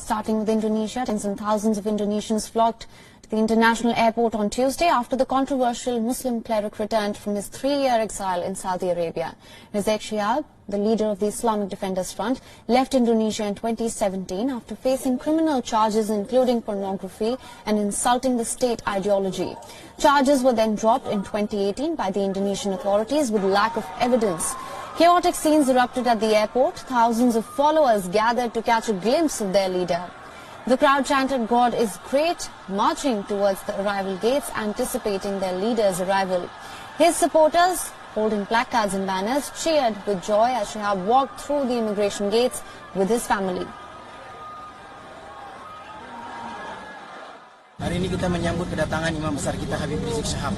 Starting with Indonesia, tens and thousands of Indonesians flocked to the international airport on Tuesday after the controversial Muslim cleric returned from his 3-year exile in Saudi Arabia. Riziek, the leader of the Islamic Defenders Front, left Indonesia in 2017 after facing criminal charges including pornography and insulting the state ideology. Charges were then dropped in 2018 by the Indonesian authorities with lack of evidence. Chaotic scenes erupted at the airport. Thousands of followers gathered to catch a glimpse of their leader. The crowd chanted, "God is great," marching towards the arrival gates, anticipating their leader's arrival. His supporters, holding placards and banners, cheered with joy as Syihab walked through the immigration gates with his family. Hari ini kita menyambut kedatangan Imam besar kita Habib Riziek Syihab.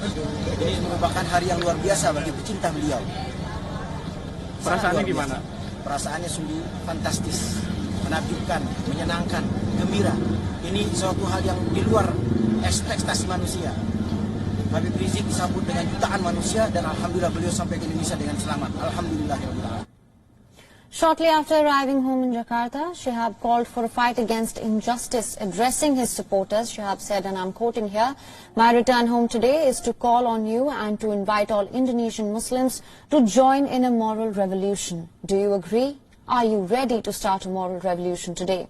Ini merupakan hari yang luar biasa bagi pecinta beliau. Perasaannya gimana? Perasaannya sungguh fantastis, menakjubkan, menyenangkan, gembira. Ini suatu hal yang di luar ekspektasi manusia. Habib Riziek disambut dengan jutaan manusia dan alhamdulillah beliau sampai ke Indonesia dengan selamat. Alhamdulillah. Shortly after arriving home in Jakarta, Syihab called for a fight against injustice. Addressing his supporters, Syihab said, and I'm quoting here, "My return home today is to call on you and to invite all Indonesian Muslims to join in a moral revolution. Do you agree? Are you ready to start a moral revolution today?"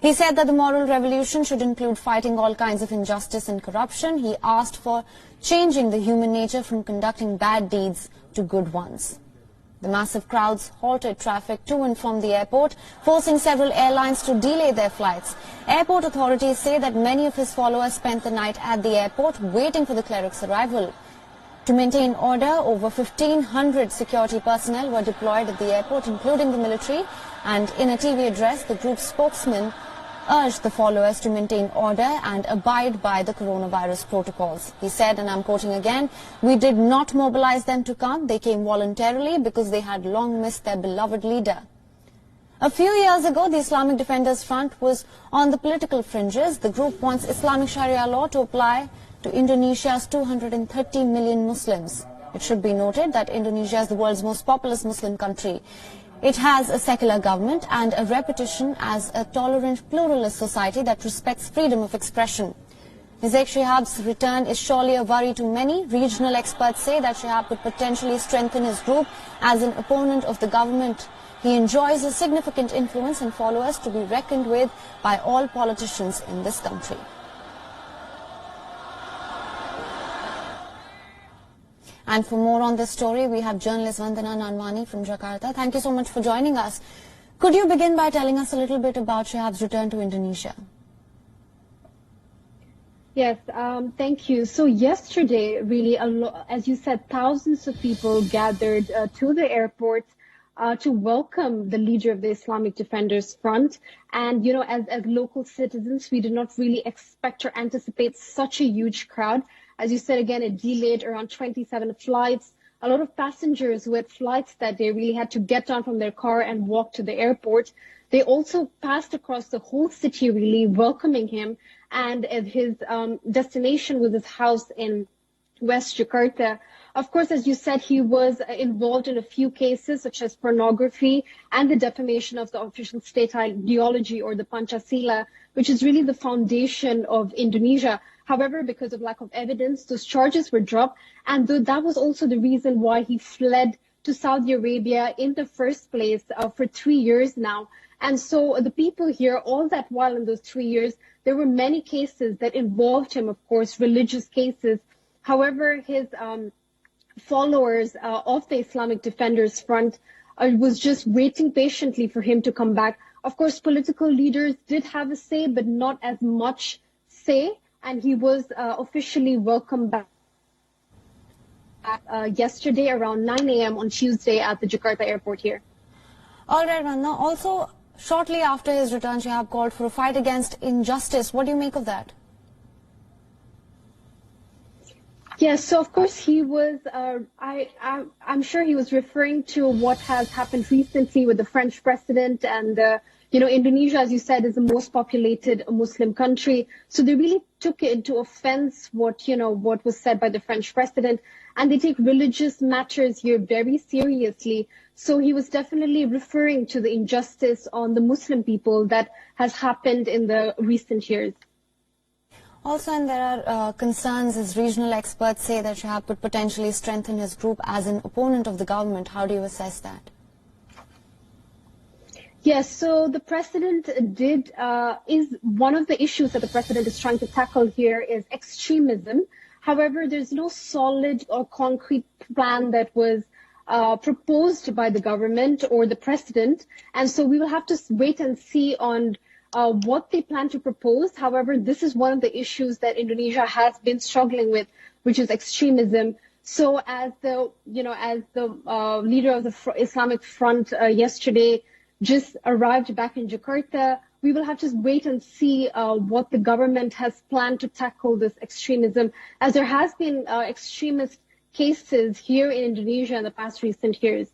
He said that the moral revolution should include fighting all kinds of injustice and corruption. He asked for changing the human nature from conducting bad deeds to good ones. The massive crowds halted traffic to and from the airport, forcing several airlines to delay their flights. Airport authorities say that many of his followers spent the night at the airport waiting for the cleric's arrival. To maintain order, over 1,500 security personnel were deployed at the airport, including the military, and in a TV address, the group's spokesman urged the followers to maintain order and abide by the coronavirus protocols. He said, and I'm quoting again, "We did not mobilize them to come. They came voluntarily because they had long missed their beloved leader." A few years ago, the Islamic Defenders Front was on the political fringes. The group wants Islamic Sharia law to apply to Indonesia's 230 million Muslims. It should be noted that Indonesia is the world's most populous Muslim country. It has a secular government and a reputation as a tolerant, pluralist society that respects freedom of expression. Riziek Syihab's return is surely a worry to many. Regional experts say that Syihab could potentially strengthen his group as an opponent of the government. He enjoys a significant influence and followers to be reckoned with by all politicians in this country. And for more on this story, we have journalist Vandana Nanwani from Jakarta. Thank you so much for joining us. Could you begin by telling us a little bit about Syihab's return to Indonesia? Yes, thank you. So yesterday, really, as you said, thousands of people gathered to the airport to welcome the leader of the Islamic Defenders Front. And, you know, as local citizens, we did not really expect or anticipate such a huge crowd. As you said, again, it delayed around 27 flights. A lot of passengers who had flights that day really had to get down from their car and walk to the airport. They also passed across the whole city, really welcoming him. And his destination was his house in West Jakarta. Of course, as you said, he was involved in a few cases such as pornography and the defamation of the official state ideology, or the Pancasila, which is really the foundation of Indonesia. However, because of lack of evidence, those charges were dropped. And that was also the reason why he fled to Saudi Arabia in the first place for 3 years now. And so the people here, all that while in those 3 years, there were many cases that involved him, of course, religious cases. However, his followers of the Islamic Defenders Front was just waiting patiently for him to come back. Of course, political leaders did have a say, but not as much say. And he was officially welcomed back yesterday around 9 a.m. on Tuesday at the Jakarta airport here. All right, Vandana. Also, shortly after his return, Syihab called for a fight against injustice. What do you make of that? Yes, so of course he was, I'm sure he was referring to what has happened recently with the French president and Indonesia, as you said, is the most populated Muslim country. So they really took into offense what was said by the French president, and they take religious matters here very seriously. So he was definitely referring to the injustice on the Muslim people that has happened in the recent years. Also, and there are concerns as regional experts say that Syihab could potentially strengthen his group as an opponent of the government. How do you assess that? Yes, so the president is one of the issues that the president is trying to tackle here is extremism. However, there's no solid or concrete plan that was proposed by the government or the president. And so we will have to wait and see on what they plan to propose. However, this is one of the issues that Indonesia has been struggling with, which is extremism. So as the leader of the Islamic Front yesterday just arrived back in Jakarta, we will have to wait and see what the government has planned to tackle this extremism, as there has been extremist cases here in Indonesia in the past recent years.